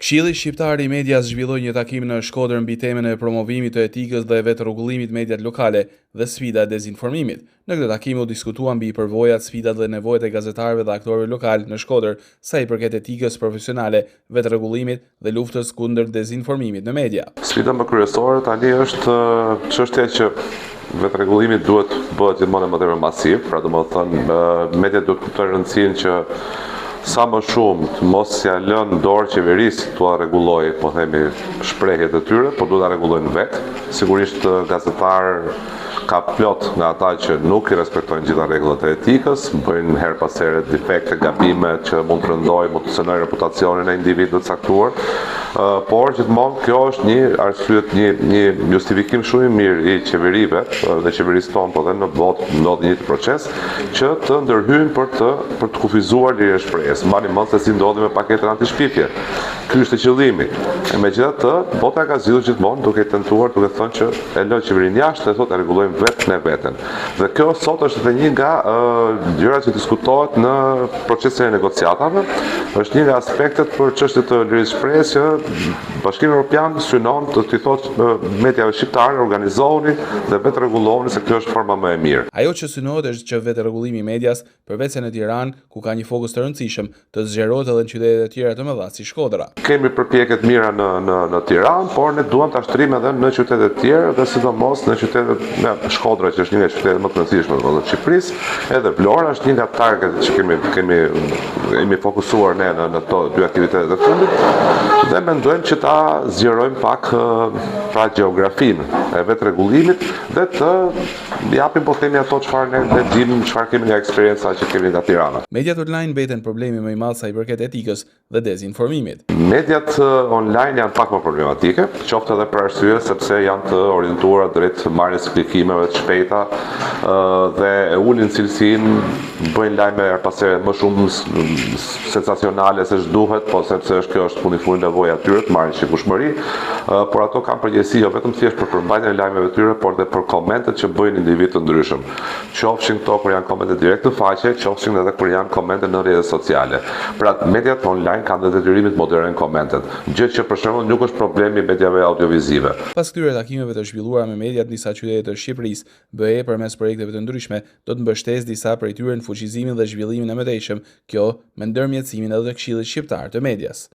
Këshilli Shqiptar i Medias zhvilloi një takim në Shkodër mbi temën e promovimit të etikës dhe vetë-rregullimit mediat lokale dhe sfida e dezinformimit. Në këtë takim u diskutua mbi përvojat, sfidat dhe nevojat e gazetarëve dhe aktorëve lokal në Shkodër sa i përket etikës profesionale, vetë-rregullimit dhe luftës kundër dezinformimit në media. Sfida më kryesore tani është çështja që vetë-rregullimi duhet bëhet gjithmonë më masiv, pra domethënë mediat duhet të kuptojnë rëndësinë që sa më shumë të mos ja lënë dorë qeverisë t'ua rregullojë, po themi, shprehjet e tyre, por duhet ta rregullojnë vetë. Sigurisht gazetar ka plot nga ata që nuk i respektojnë gjitha rregullat e etikës, bëjnë her pas here defekte, gabime që mund të rëndojnë, mund të cënojnë reputacionin e individëve të caktuar. Por gjithmonë kjo është një arsye, një justifikim shumë i mirë i qeverive dhe qeverisë tonë, po dhe në botë ndodh një proces që të ndërhyjnë për të kufizuar lirë e shprehjes. Mbani mend se si ndodhi me paketën anti-shpifje. Ky është qëllimi. Megjithatë, bota ka zgjidhur gjithmonë duke tentuar, duke thënë që e lë qeverinë jashtë dhe thotë rregullojmë vetë me veten. Dhe kjo sot është edhe një nga gjërat që diskutohet në procesin e negociatave. Është një nga aspektet për çështjet të lirisë shprehjes që Bashkimi Evropian synon të t'i thotë mediave shqiptare organizohuni dhe vetë rregullohuni se kjo është forma më e mirë. Ajo që synohet është që vetë rregullimi i medias, përveç se në Tiranë, ku ka një fokus të rëndësishëm, të zgjerohet edhe në qytete të tjera të mëdha si Shkodra. Kemi përpjekje të mira në Tiranë, por ne duam ta shtrim edhe në qytete të tjera dhe sidomos në qytetet në Shkodra, që është një nga qytetet më të rëndësishme të Shqipërisë, edhe Vlora është një nga targetet që kemi fokusuar ne në këto dy aktivitete të fundit dhe mendojmë që ta zgjerojmë pak pra gjeografinë e vetë rregullimit dhe të japim po themi ato çfarë ne dimë, çfarë kemi nga eksperjenca që kemi nga Tirana. Mediat online mbeten problemi më i madh sa i përket etikës dhe dezinformimit. Mediat online janë pak më problematike, qoftë edhe për arsye sepse janë të orientuara drejt marrjes së klikimeve të shpejta dhe e ulin cilësinë, bëjnë lajme her pas here më shumë sensacionale se ç'duhet, po sepse kjo është puni nevoja e tyre të marrin shikueshmëri, por ato kanë përgjegjësi jo vetëm thjesht për përmbajtjen e lajmeve të tyre, por edhe për komentet që bëjnë individë të ndryshëm. Qofshin këto kur janë komente direkt në faqe, qofshin edhe kur janë komente në rrjetet sociale. Pra mediat online kanë dhe detyrimin të moderojnë komentet, gjë që për shembull nuk është problemi i mediave audiovizive. Pas këtyre takimeve të zhvilluara me mediat në disa qytete të Shqipërisë, BE përmes projekteve të ndryshme do të mbështesë disa prej tyre në fuqizimin dhe zhvillimin e mëtejshëm, kjo me ndërmjetësimin edhe të Këshillit Shqiptar të Medias.